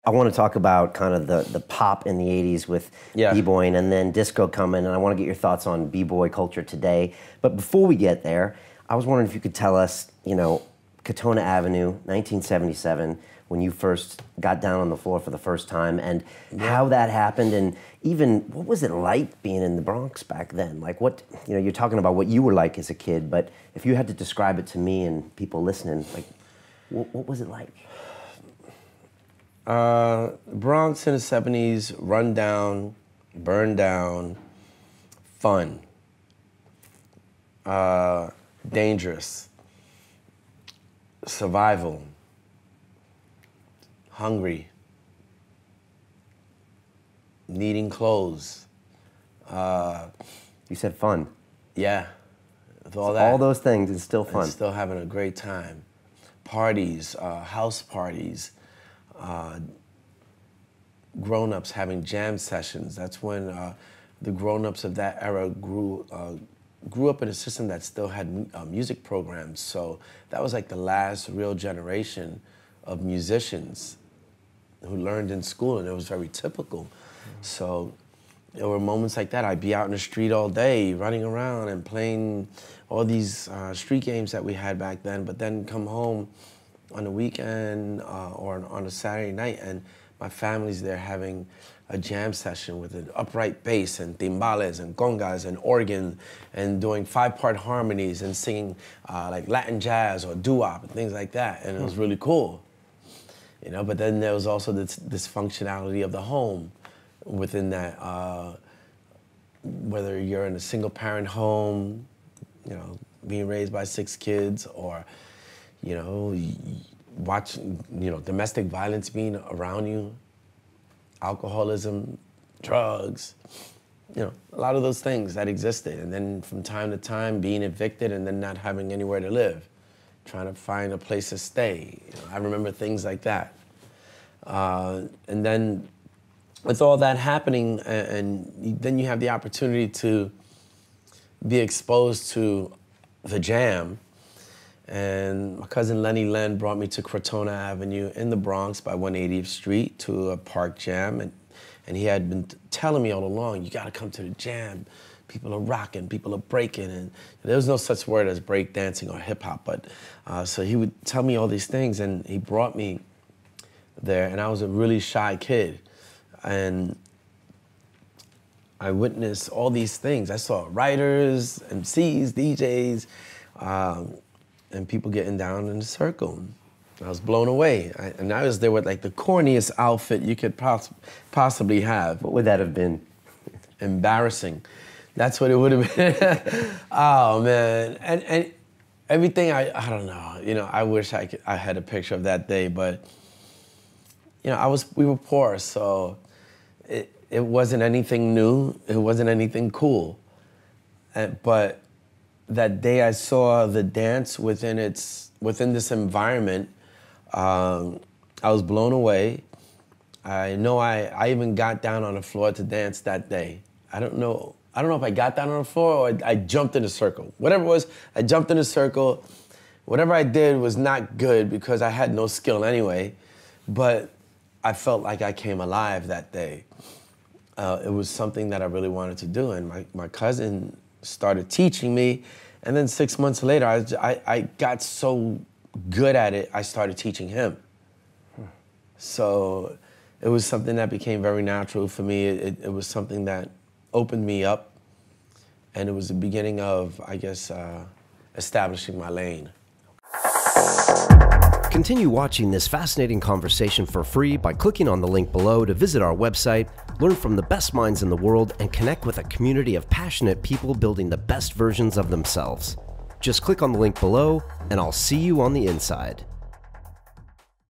I want to talk about kind of the pop in the 80s with B-boying and then disco coming, and I want to get your thoughts on B-boy culture today. But before we get there, I was wondering if you could tell us, you know, Katona Avenue, 1977, when you first got down on the floor for the first time, and how that happened, and even what was it like being in the Bronx back then? Like what, you know, you're talking about what you were like as a kid, but if you had to describe it to me and people listening, like what was it like? Bronx in the 70s, run down, burn down, fun, dangerous, survival, hungry, needing clothes. You said fun. Yeah, with all So that. all those things is still fun. And still having a great time. Parties, house parties, grown-ups having jam sessions. That's when the grown-ups of that era grew up in a system that still had music programs. So that was like the last real generation of musicians who learned in school, and it was very typical. So there were moments like that. I'd be out in the street all day, running around and playing all these street games that we had back then, but then come home on the weekend or on a Saturday night, and my family's there having a jam session with an upright bass and timbales and congas and organ and doing 5-part harmonies and singing like Latin jazz or doo-wop and things like that, and it was really cool. You know, but then there was also this dysfunctionality of the home within that, whether you're in a single-parent home, you know, being raised by 6 kids, or, you know, watching, you know, domestic violence being around you, alcoholism, drugs, you know, a lot of those things that existed. And then from time to time being evicted and then not having anywhere to live, trying to find a place to stay. You know, I remember things like that. And then with all that happening, and then you have the opportunity to be exposed to the jam. And my cousin Lenny Len brought me to Crotona Avenue in the Bronx by 180th Street to a park jam. And he had been telling me all along, you gotta come to the jam. People are rocking, people are breaking, and there was no such word as break dancing or hip hop, but so he would tell me all these things, and he brought me there, and I was a really shy kid. And I witnessed all these things. I saw writers, MCs, DJs, and people getting down in a circle. I was blown away. And I was there with like the corniest outfit you could possibly have. What would that have been? Embarrassing. That's what it would have been. Oh man, and everything, I don't know. You know, I wish I had a picture of that day, but you know, we were poor, so it wasn't anything new. It wasn't anything cool. But that day I saw the dance within this environment. I was blown away. I know I even got down on the floor to dance that day. I don't know if I got down on the floor or I jumped in a circle. Whatever it was, I jumped in a circle. Whatever I did was not good because I had no skill anyway, but I felt like I came alive that day. It was something that I really wanted to do, and my cousin started teaching me, and then 6 months later, I got so good at it, I started teaching him. So it was something that became very natural for me. It was something that opened me up, and it was the beginning of, I guess, establishing my lane. Continue watching this fascinating conversation for free by clicking on the link below to visit our website, learn from the best minds in the world, and connect with a community of passionate people building the best versions of themselves. Just click on the link below, and I'll see you on the inside.